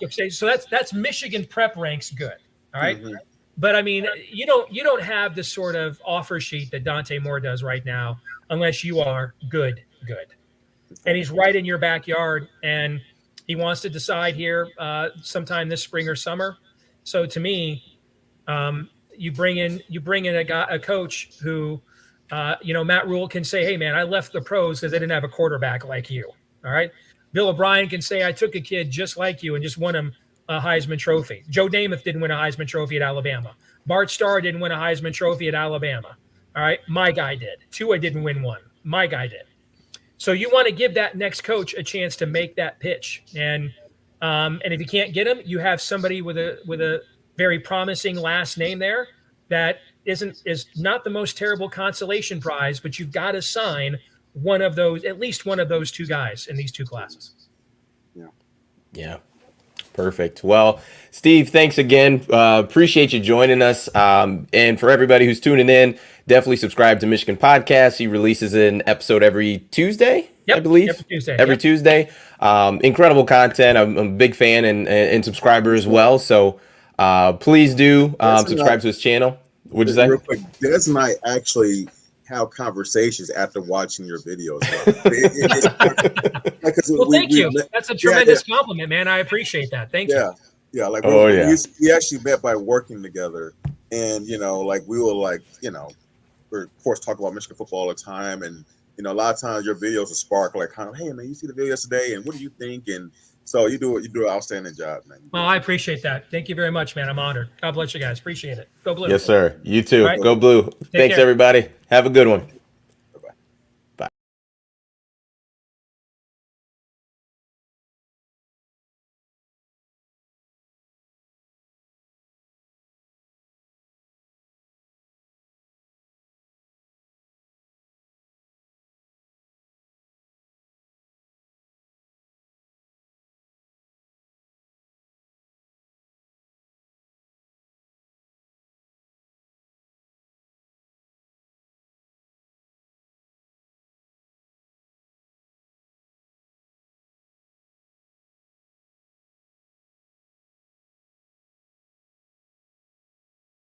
Okay, so that's Michigan prep ranks good. All right. Mm-hmm. But I mean, you don't have the sort of offer sheet that Dante Moore does right now, unless you are good. And he's right in your backyard, and he wants to decide here sometime this spring or summer. So to me, you bring in a coach who. Matt Rule can say, hey, man, I left the pros because they didn't have a quarterback like you. All right. Bill O'Brien can say, I took a kid just like you and just won him a Heisman Trophy. Joe Namath didn't win a Heisman Trophy at Alabama. Bart Starr didn't win a Heisman Trophy at Alabama. All right. My guy did. Tua didn't win one. My guy did. So you want to give that next coach a chance to make that pitch. And if you can't get him, you have somebody with a very promising last name there that is not the most terrible consolation prize, but you've got to sign at least one of those two guys in these two classes. Yeah. Perfect. Well, Steve, thanks again. Appreciate you joining us. And for everybody who's tuning in, definitely subscribe to Michigan Podcast. He releases an episode every Tuesday, I believe. Every Tuesday. Incredible content. I'm a big fan and subscriber as well. So please do subscribe to his channel. What'd you say? Real quick, Des and I actually have conversations after watching your videos. Well, thank you. That's a tremendous compliment, man. I appreciate that. Thank you. Yeah. Like we actually met by working together, and we will we're of course talk about Michigan football all the time, and a lot of times your videos will spark hey man, you see the video yesterday, and what do you think? And so you do an outstanding job, man. Well, I appreciate that. Thank you very much, man. I'm honored. God bless you guys. Appreciate it. Go Blue. Yes, sir. You too. Right. Go Blue. Thanks, care. everybody. Have a good one.